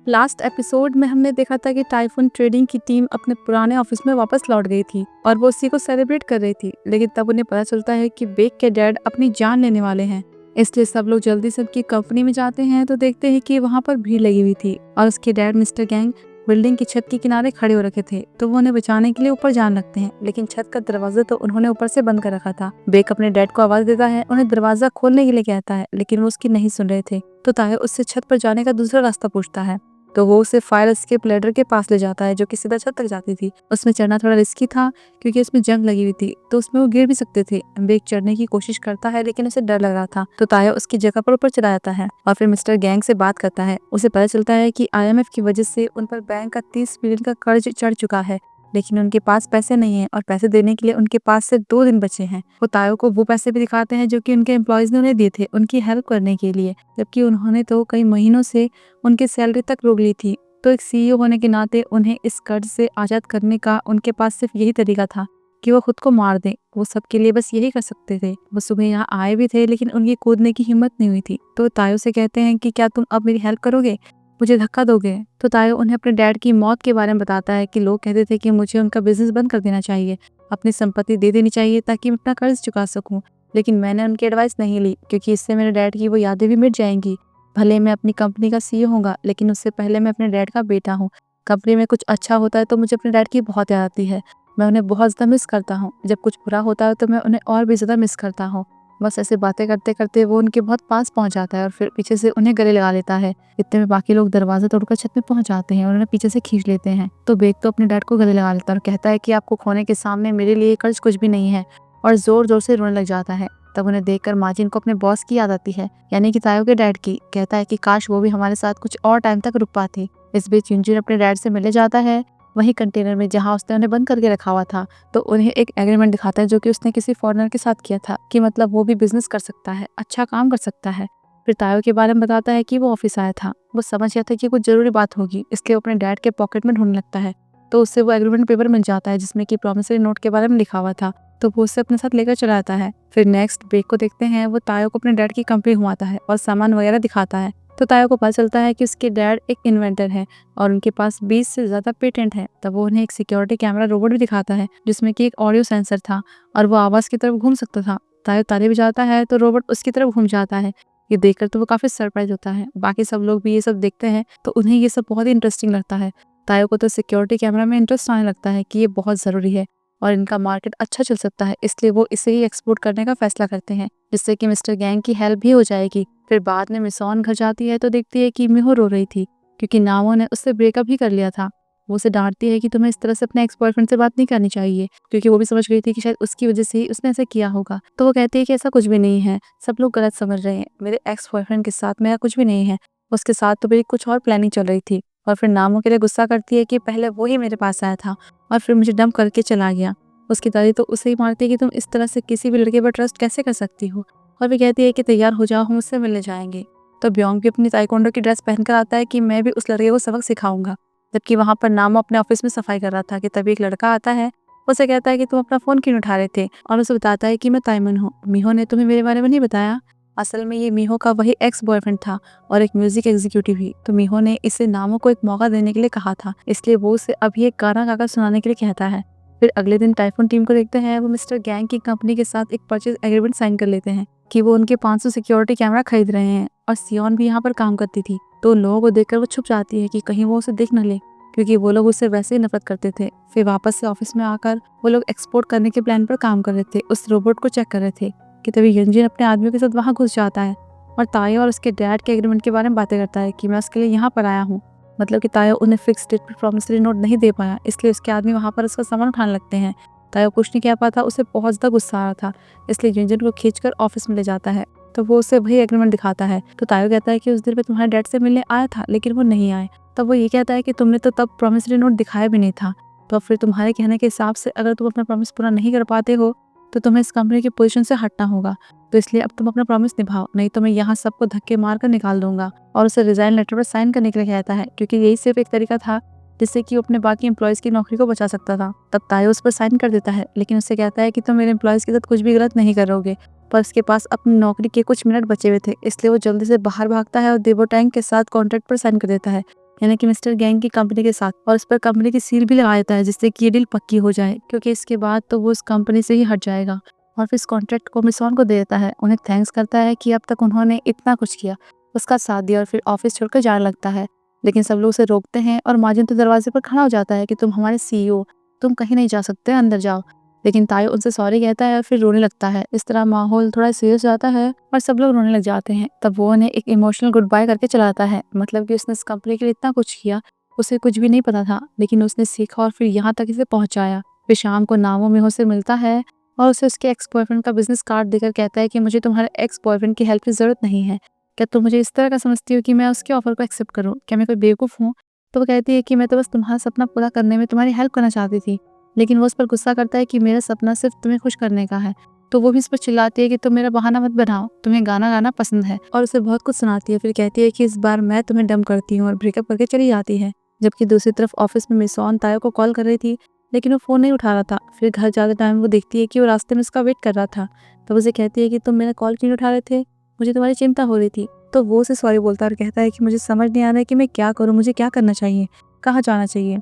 Last episode में हमने देखा था कि टाइफून ट्रेडिंग की टीम अपने पुराने ऑफिस में वापस लौट गई थी और वो उसी को सेलिब्रेट कर रही थी। लेकिन तब उन्हें पता चलता है कि बेक के डैड अपनी जान लेने वाले हैं। इसलिए सब लोग जल्दी से उनकी कंपनी में जाते हैं तो देखते हैं कि वहाँ पर भीड़ लगी हुई थी और उसके डैड मिस्टर गैंग बिल्डिंग की छत के किनारे खड़े हो रखे थे। तो वो उन्हें बचाने के लिए ऊपर जाने लगते हैं, लेकिन छत का दरवाजा तो उन्होंने ऊपर से बंद कर रखा था। बेक अपने डैड को आवाज देता है, उन्हें दरवाजा खोलने के लिए कहता है, लेकिन वो उसकी नहीं सुन रहे थे। तो तायो उससे छत पर जाने का दूसरा रास्ता पूछता है। तो वो उसे फायर एस्केप लैडर के पास ले जाता है जो कि सीधा छत तक जाती थी। उसमें चढ़ना थोड़ा रिस्की था क्योंकि उसमें जंग लगी हुई थी, तो उसमें वो गिर भी सकते थे। बेक चढ़ने की कोशिश करता है लेकिन उसे डर लग रहा था, तो तायो उसकी जगह पर ऊपर चला जाता है और फिर मिस्टर गैंग से बात करता है। उसे पता चलता है कि IMF की वजह से उन पर बैंक का 30 बिलियन का कर्ज चढ़ चुका है, लेकिन उनके पास पैसे नहीं हैं और पैसे देने के लिए उनके पास सिर्फ 2 दिन बचे हैं। वो तायो को वो पैसे भी दिखाते हैं जो कि उनके एम्प्लॉयज ने उन्हें दिए थे उनकी हेल्प करने के लिए, जबकि उन्होंने तो कई महीनों से उनकी सैलरी तक रोक ली थी। तो एक CEO होने के नाते उन्हें इस कर्ज से आज़ाद करने का उनके पास सिर्फ यही तरीका था कि वो खुद को मार दें। वो सबके लिए बस यही कर सकते थे। वो सुबह यहाँ आए भी थे लेकिन उनकी कूदने की हिम्मत नहीं हुई थी। तो तायो से कहते हैं कि क्या तुम अब मेरी हेल्प करोगे, मुझे धक्का दोगे। तो तायो उन्हें अपने डैड की मौत के बारे में बताता है कि लोग कहते थे कि मुझे उनका बिजनेस बंद कर देना चाहिए, अपनी संपत्ति दे देनी चाहिए ताकि मैं अपना कर्ज चुका सकूं। लेकिन मैंने उनकी एडवाइस नहीं ली क्योंकि इससे मेरे डैड की वो यादें भी मिट जाएंगी। भले मैं अपनी कंपनी का CEO होऊंगा, लेकिन उससे पहले मैं अपने डैड का बेटा हूँ। कंपनी में कुछ अच्छा होता है तो मुझे अपने डैड की बहुत याद आती है। मैं उन्हें बहुत ज़्यादा मिस करता हूँ। जब कुछ बुरा होता है तो मैं उन्हें और भी ज़्यादा मिस करता हूँ। बस ऐसे बातें करते करते वो उनके बहुत पास पहुंच जाता है और फिर पीछे से उन्हें गले लगा लेता है। इतने में बाकी लोग दरवाजा तोड़कर छत में पहुंच जाते हैं और उन्हें पीछे से खींच लेते हैं। तो बेक तो अपने डैड को गले लगा लेता है और कहता है कि आपको खोने के सामने मेरे लिए कर्ज कुछ भी नहीं है, और जोर जोर से रोने लग जाता है। तब उन्हें देखकर माजिन को अपने बॉस की याद आती है, यानी कि तायो के डैड की। कहता है कि काश वो भी हमारे साथ कुछ और टाइम तक रुक पाते। इस बीच युनजिन अपने डैड से मिलने जाता है, वही कंटेनर में जहां उसने उन्हें बंद करके रखा हुआ था। तो उन्हें एक एग्रीमेंट दिखाता है जो कि उसने किसी फॉरेनर के साथ किया था, कि मतलब वो भी बिजनेस कर सकता है, अच्छा काम कर सकता है। फिर तायो के बारे में बताता है कि वो ऑफिस आया था, वो समझ गया था कि कुछ जरूरी बात होगी, इसलिए वो अपने डैड के पॉकेट में ढूंढने लगता है। तो उससे वो एग्रीमेंट पेपर मिल जाता है जिसमें कि प्रॉमिसरी नोट के बारे में लिखा हुआ था। तो वो उसे अपने साथ लेकर चला आता है। फिर नेक्स्ट बेक को देखते हैं, वो तायो को अपने डैड की कंपनी घुमाता है और सामान वगैरह दिखाता है। तो तायो को पता चलता है कि उसके डैड एक इन्वेंटर है और उनके पास 20 से ज्यादा पेटेंट है। तब वो उन्हें एक सिक्योरिटी कैमरा रोबोट भी दिखाता है जिसमें कि एक ऑडियो सेंसर था और वो आवाज की तरफ घूम सकता था। तायो ताली बजाता है तो रोबोट उसकी तरफ घूम जाता है। ये देखकर तो वो काफी सरप्राइज होता है। बाकी सब लोग भी ये सब देखते हैं तो उन्हें ये सब बहुत ही इंटरेस्टिंग लगता है। तायो को तो सिक्योरिटी कैमरा में इंटरेस्ट आने लगता है कि ये बहुत जरूरी है और इनका मार्केट अच्छा चल सकता है, इसलिए वो इसे ही एक्सपोर्ट करने का फैसला करते हैं, जिससे कि मिस्टर गैंग की हेल्प भी हो जाएगी। फिर बाद में मिसॉन घर जाती है तो देखती है कि मिहो रो रही थी क्योंकि नामो ने उससे ब्रेकअप भी कर लिया था। वो उसे डांटती है कि तुम्हें इस तरह से अपने एक्स बॉयफ्रेंड से बात नहीं करनी चाहिए, क्योंकि वो भी समझ गई थी कि शायद उसकी वजह से ही उसने ऐसा किया होगा। तो वो कहती है कि ऐसा कुछ भी नहीं है, सब लोग गलत समझ रहे हैं, मेरे एक्स बॉयफ्रेंड के साथ मेरा कुछ भी नहीं है, उसके साथ तो मेरी कुछ और प्लानिंग चल रही थी। और फिर नामो के लिए गुस्सा करती है कि पहले वो ही मेरे पास आया था और फिर मुझे डंप करके चला गया। उसकी दादी तो उसे ही मारती है कि तुम इस तरह से किसी भी लड़के पर ट्रस्ट कैसे कर सकती हो, और भी कहती है कि तैयार हो जाओ, हम उससे मिलने जाएंगे। तो ब्योंग भी अपनी ताइक्वांडो की ड्रेस पहनकर आता है कि मैं भी उस लड़के को सबक सिखाऊंगा। जबकि वहां पर नामो अपने ऑफिस में सफाई कर रहा था कि तभी एक लड़का आता है। उसे कहता है कि तुम अपना फोन क्यों नहीं उठा रहे थे, और उसे बताता है कि मैं ताइमन हूँ, मिहो ने तुम्हें मेरे बारे में नहीं बताया। असल में ये मिहो का वही एक्स बॉयफ्रेंड था और एक म्यूजिक एग्जीक्यूटिव भी। तो मिहो ने इसे नामो को एक मौका देने के लिए कहा था, इसलिए वो उसे अभी एक गाना गाकर सुनाने के लिए कहता है। फिर अगले दिन टाइफून टीम को देखते हैं, वो मिस्टर गैंग की कंपनी के साथ एक परचेज एग्रीमेंट साइन कर लेते हैं कि वो उनके 500 सिक्योरिटी कैमरा खरीद रहे हैं, और सियोन भी यहाँ पर काम करती थी। तो उन लोगों को देखकर वो छुप जाती है कि कहीं वो उसे देख न ले, क्योंकि वो लोग उससे वैसे ही नफरत करते थे। फिर वापस से ऑफिस में आकर वो लोग एक्सपोर्ट करने के प्लान पर काम कर रहे थे, उस रोबोट को चेक कर रहे थे कि तभी युनजिन अपने आदमियों के साथ वहां घुस जाता है और तायो और उसके डैड के एग्रीमेंट के बारे में बातें करता है कि मैं उसके लिए यहाँ पर आया हूँ। मतलब कि तायो उन्हें फिक्स डेट पर प्रॉमिसरी नोट नहीं दे पाया, इसलिए उसके आदमी वहां पर उसका सामान उठाने लगते हैं। तायो कुछ नहीं कह पाता, उसे बहुत ज्यादा गुस्सा आ रहा था, इसलिए युनजिन को खींचकर ऑफिस में ले जाता है। तो वो उसे वही एग्रीमेंट दिखाता है। तो तायो कहता है कि उस दिन मैं तुम्हारे डैड से मिलने आया था लेकिन वो नहीं आए। तब वो ये कहता है कि तुमने तो तब प्रॉमिसरी नोट दिखाया भी नहीं था, तो फिर तुम्हारे कहने के हिसाब से अगर तुम अपना प्रॉमिस पूरा नहीं कर पाते हो तो तुम्हें इस कंपनी की पोजीशन से हटना होगा। तो इसलिए अब तुम अपना प्रॉमिस निभाओ, नहीं तो मैं यहाँ सबको धक्के मार कर निकाल दूंगा। और उसे रिजाइन लेटर पर साइन करने के लिए कहता है, क्योंकि यही सिर्फ एक तरीका था जिससे कि वो अपने बाकी एम्प्लॉयज की नौकरी को बचा सकता था। तब तायो उस पर साइन कर देता है, लेकिन उससे कहता है कि तुम मेरे एम्प्लॉयज के साथ कुछ भी गलत नहीं करोगे। पर उसके पास अपनी नौकरी के कुछ मिनट बचे हुए थे, इसलिए वो जल्दी से बाहर भागता है और देवो टैंक के साथ कॉन्ट्रैक्ट पर साइन कर देता है। यानी कि मिस्टर गैंग की कंपनी के साथ, और उस पर कंपनी की सील भी लगा देता है जिससे कि ये डील पक्की हो जाए, क्योंकि इसके बाद तो वो उस कंपनी से ही हट जाएगा। और फिर इस कॉन्ट्रैक्ट को मिसॉन को दे देता है, उन्हें थैंक्स करता है कि अब तक उन्होंने इतना कुछ किया, उसका साथ दिया, और फिर ऑफिस छोड़कर जाने लगता है। लेकिन सब लोग उसे रोकते हैं और माजिन तो दरवाजे पर खड़ा हो जाता है कि तुम हमारे CEO, तुम कहीं नहीं जा सकते, अंदर जाओ। लेकिन तायो उनसे सॉरी कहता है और फिर रोने लगता है। इस तरह माहौल थोड़ा सीरियस हो जाता है और सब लोग रोने लग जाते हैं। तब वो उन्हें एक इमोशनल गुड बाय करके चला जाता है। मतलब कि उसने इस कंपनी के लिए इतना कुछ किया, उसे कुछ भी नहीं पता था, लेकिन उसने सीखा और फिर यहाँ तक इसे पहुँचाया। फिर शाम को नामो मिहो से मिलता है और उसे उसके एक्स बॉयफ्रेंड का बिजनेस कार्ड देकर कहता है कि मुझे तुम्हारे एक्स बॉयफ्रेंड की हेल्प की ज़रूरत नहीं है। क्या तुम मुझे इस तरह का समझती हो कि मैं उसके ऑफर को एक्सेप्ट करूँ? क्या मैं कोई बेवकूफ़ हूँ? तो वो कहती है कि मैं तो बस तुम्हारा सपना पूरा करने में तुम्हारी हेल्प करना चाहती थी। लेकिन वो उस पर गुस्सा करता है कि मेरा सपना सिर्फ तुम्हें खुश करने का है। तो वो भी इस पर चिल्लाती है कि तुम मेरा बहाना मत बनाओ, तुम्हें गाना गाना पसंद है, और उसे बहुत कुछ सुनाती है। फिर कहती है कि इस बार मैं तुम्हें डंप करती हूँ और ब्रेकअप करके चली जाती है। जबकि दूसरी तरफ ऑफिस में मिसॉन तायो को कॉल कर रही थी, लेकिन वो फ़ोन नहीं उठा रहा था। फिर घर जाते टाइम वो देखती है कि वो रास्ते में उसका वेट कर रहा था। तब उसे कहती है कि तुम मेरा कॉल क्यों नहीं उठा रहे थे, मुझे तुम्हारी चिंता हो रही थी। तो वो उसे सॉरी बोलता है और कहता है कि मुझे समझ नहीं आ रहा है कि मैं क्या करूँ, मुझे क्या करना चाहिए, कहाँ जाना चाहिए।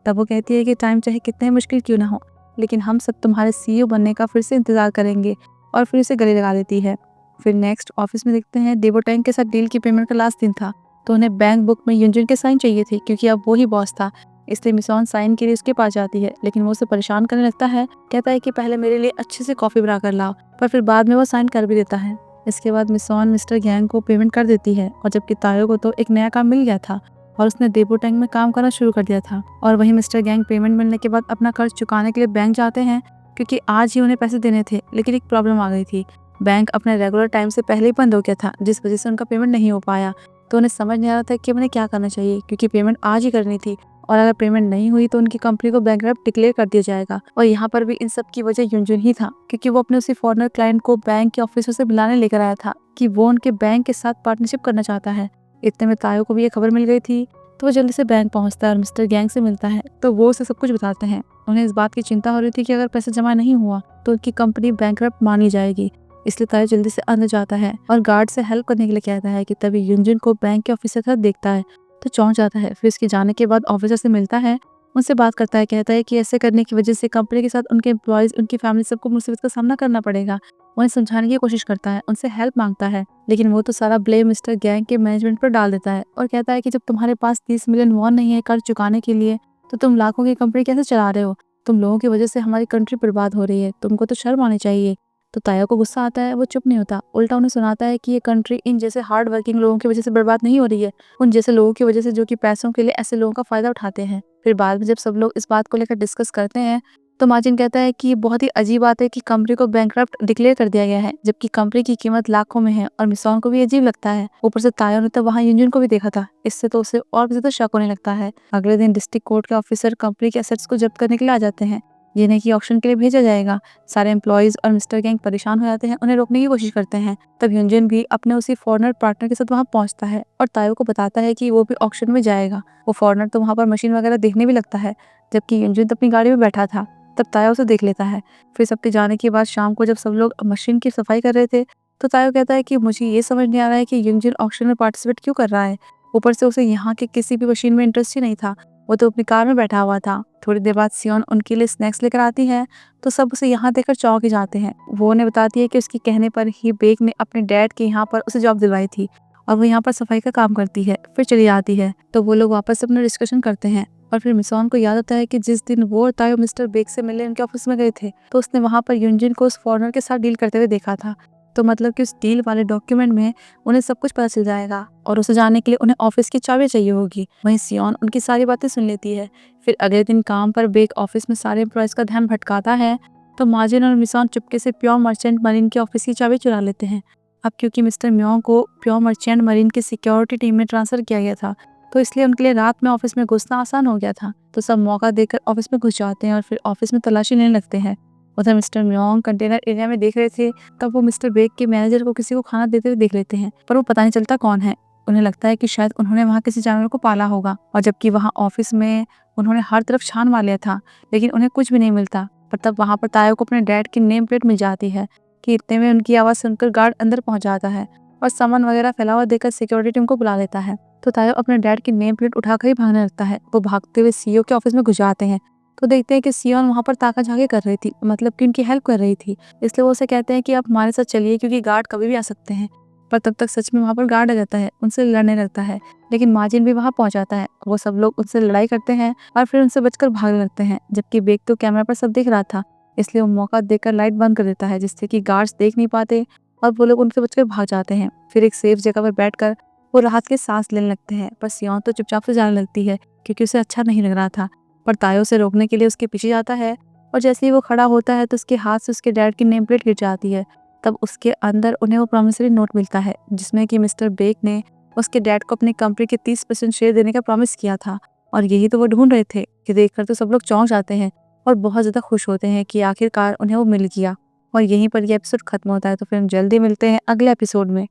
तब वो कहती है कि टाइम चाहे कितने मुश्किल क्यों ना हो, लेकिन हम सब तुम्हारे CEO बनने का फिर से इंतज़ार करेंगे, और फिर उसे गले लगा देती है। फिर नेक्स्ट ऑफिस में देखते हैं देवोटैंग के साथ डील की पेमेंट का लास्ट दिन था, तो उन्हें बैंक बुक में यूनजुन के साइन चाहिए थे क्योंकि अब वो ही बॉस था। इसलिए मिसॉन साइन के लिए उसके पास जाती है, लेकिन वो उसे परेशान करने लगता है। कहता है कि पहले मेरे लिए अच्छे से कॉफ़ी बना कर लाओ, पर फिर बाद में वो साइन कर भी देता है। इसके बाद मिसॉन मिस्टर गैंग को पेमेंट कर देती है, और जबकि तायो को तो एक नया काम मिल गया था और उसने देवोटैंग में काम करना शुरू कर दिया था। और वहीं मिस्टर गैंग पेमेंट मिलने के बाद अपना कर्ज चुकाने के लिए बैंक जाते हैं, क्योंकि आज ही उन्हें पैसे देने थे। लेकिन एक प्रॉब्लम आ गई थी, बैंक अपने रेगुलर टाइम से पहले ही बंद हो गया था, जिस वजह से उनका पेमेंट नहीं हो पाया। तो उन्हें समझ नहीं आ रहा था कि उन्हें क्या करना चाहिए, क्योंकि पेमेंट आज ही करनी थी, और अगर पेमेंट नहीं हुई तो उनकी कंपनी को बैंकरप्ट डिक्लेयर कर दिया जाएगा। और यहाँ पर भी इन सब की वजह यूनजुन ही था, क्योंकि वो अपने उसी फॉरेनर क्लाइंट को बैंक के ऑफिसर से बुलाने लेकर आया था कि वो उनके बैंक के साथ पार्टनरशिप करना चाहता है। इतने में तायो को भी ये खबर मिल गई थी, तो वो जल्दी से बैंक पहुंचता है और मिस्टर गैंग से मिलता है। तो वो उसे सब कुछ बताते हैं। उन्हें इस बात की चिंता हो रही थी कि अगर पैसा जमा नहीं हुआ तो उनकी कंपनी बैंकरप्ट मानी जाएगी। इसलिए तायो जल्दी से अंदर जाता है और गार्ड से हेल्प करने के लिए कहता है कि तभी यूनजुन को बैंक के ऑफिसर के साथ देखता है तो चौंक जाता है। फिर इसके जाने के बाद ऑफिसर से मिलता है, उनसे बात करता है। कहता है कि ऐसे करने की वजह से कंपनी के साथ उनके एम्प्लॉयज़, उनकी फैमिली सबको मुसीबत का सामना करना पड़ेगा। उन्हें समझाने की कोशिश करता है, उनसे हेल्प मांगता है, लेकिन वो तो सारा ब्लेम मिस्टर गैंग के मैनेजमेंट पर डाल देता है और कहता है कि जब तुम्हारे पास 30 मिलियन वॉन नहीं है कर्ज चुकाने के लिए, तो तुम लाखों की कंपनी कैसे चला रहे हो? तुम लोगों की वजह से हमारी कंट्री बर्बाद हो रही है, तुमको तो शर्म आनी चाहिए। तो ताया को गुस्सा आता है, वो चुप नहीं होता, उल्टा उन्हें सुनाता है कि ये कंट्री इन जैसे हार्ड वर्किंग लोगों की वजह से बर्बाद नहीं हो रही है, उन जैसे लोगों की वजह से जो कि पैसों के लिए ऐसे लोगों का फायदा उठाते हैं। फिर बाद में जब सब लोग इस बात को लेकर डिस्कस करते हैं, तो मार्जिन कहता है कि ये बहुत ही अजीब बात है कि कंपनी को बैंकरप्ट डिक्लेयर कर दिया गया है, जबकि कंपनी की कीमत लाखों में है। और मिसॉन को भी अजीब लगता है। ऊपर से ताया ने तो वहाँ यूनियन को भी देखा था, इससे तो उसे और भी ज्यादा शक होने लगता है। अगले दिन डिस्ट्रिक्ट कोर्ट के ऑफिसर कंपनी के एसेट्स को जब्त करने के लिए आ जाते हैं, जिन्हें की ऑक्शन के लिए भेजा जाएगा। सारे एम्प्लॉयज और मिस्टर गैंग परेशान हो जाते हैं, उन्हें रोकने की कोशिश करते हैं। तब यूनजन भी अपने उसी फॉरेनर पार्टनर के साथ वहाँ पहुँचता है और तायो को बताता है कि वो भी ऑक्शन में जाएगा। वो फॉरेनर तो वहाँ पर मशीन वगैरह देखने भी लगता है, जबकि यूनजन तो अपनी गाड़ी में बैठा था। तब तायो उसे देख लेता है। फिर सबके जाने के बाद शाम को जब सब लोग मशीन की सफाई कर रहे थे, तो तायो कहता है कि मुझे ये समझ नहीं आ रहा है कि यूनजन ऑक्शन में पार्टिसिपेट क्यों कर रहा है। ऊपर से उसे यहाँ के किसी भी मशीन में इंटरेस्ट ही नहीं था, वो तो अपनी कार में बैठा हुआ था। थोड़ी देर बाद सियोन उनके लिए स्नैक्स लेकर आती है, तो सब उसे यहाँ देखकर चौंक ही जाते हैं। वो उन्हें बताती है कि उसके कहने पर ही बेक ने अपने डैड के यहाँ पर उसे जॉब दिलवाई थी और वो यहाँ पर सफाई का काम करती है। फिर चली आती है, तो वो लोग वापस अपना डिस्कशन करते हैं। और फिर मिसॉन को याद आता है कि जिस दिन वो और तायो मिस्टर बेक से मिलने उनके ऑफिस में गए थे, तो उसने वहाँ पर यूनजिन को उस फॉरेनर के साथ डील करते हुए देखा था। तो मतलब कि उस डील वाले डॉक्यूमेंट में उन्हें सब कुछ पता चल जाएगा और उसे जाने के लिए उन्हें ऑफिस की चाबी चाहिए होगी। वहीं सियोन उनकी सारी बातें सुन लेती है। फिर अगले दिन काम पर बेक ऑफिस में सारे एम्प्लॉयज का ध्यान भटकाता है, तो मार्जिन और मिसॉन चुपके से प्योर मर्चेंट मरीन के ऑफिस की चाबी चुरा लेते हैं। अब क्योंकि मिस्टर म्योंग को प्योर मर्चेंट मरीन की सिक्योरिटी टीम में ट्रांसफर किया गया था, तो इसलिए उनके लिए रात में ऑफिस में घुसना आसान हो गया था। तो सब मौका देकर ऑफिस में घुस जाते हैं और फिर ऑफिस में तलाशी लेने लगते हैं। उधर मिस्टर म्योंग कंटेनर एरिया में देख रहे थे, तब वो मिस्टर बेक के मैनेजर को किसी को खाना देते हुए देख लेते हैं, पर वो पता नहीं चलता कौन है। उन्हें लगता है कि शायद उन्होंने वहाँ किसी जानवर को पाला होगा, और जबकि वहाँ ऑफिस में उन्होंने हर तरफ छान मार लिया था, लेकिन उन्हें कुछ भी नहीं मिलता। पर तब वहाँ पर तायो को अपने डैड की नेम प्लेट मिल जाती है कि इतने में उनकी आवाज़ सुनकर गार्ड अंदर पहुँच जाता है और सामान वगैरह फैला हुआ देखकर सिक्योरिटी टीम को बुला लेता है। तो तायो अपने डैड की नेम प्लेट उठाकर ही भागने लगता है। वो भागते हुए सीईओ के ऑफिस में घुस जाते हैं तो देखते हैं कि सियोन वहाँ पर ताका झाकी कर रही थी, मतलब कि उनकी हेल्प कर रही थी। इसलिए वो उसे कहते हैं कि आप हमारे साथ चलिए क्योंकि गार्ड कभी भी आ सकते हैं। पर तब तक सच में वहाँ पर गार्ड आ जाता है, उनसे लड़ने लगता है, लेकिन माजिन भी वहाँ पहुँच जाता है। वो सब लोग उनसे लड़ाई करते हैं और फिर उनसे बचकर भागने लगते हैं, जबकि बेक तो कैमरा पर सब देख रहा था। इसलिए वो मौका देखकर लाइट बंद कर देता है, जिससे कि गार्ड्स देख नहीं पाते और वो लोग उनसे बचकर भाग जाते हैं। फिर एक सेफ जगह पर बैठकर वो राहत की सांस लेने लगते हैं, पर सियोन तो चुपचाप से जाने लगती है क्योंकि उसे अच्छा नहीं लग रहा था। पर तायो से रोकने के लिए उसके पीछे जाता है और जैसे ही वो खड़ा होता है तो उसके हाथ से उसके डैड की नेम प्लेट गिर जाती है। तब उसके अंदर उन्हें वो प्रॉमिसरी नोट मिलता है जिसमें कि मिस्टर बेक ने उसके डैड को अपनी कंपनी के 30% शेयर देने का प्रॉमिस किया था। और यही तो वो ढूंढ रहे थे कि देखकर तो सब लोग चौंक जाते हैं और बहुत ज़्यादा खुश होते हैं कि आखिरकार उन्हें वो मिल गया। और यहीं पर ये एपिसोड खत्म होता है। तो फिर हम जल्दी मिलते हैं अगले एपिसोड में।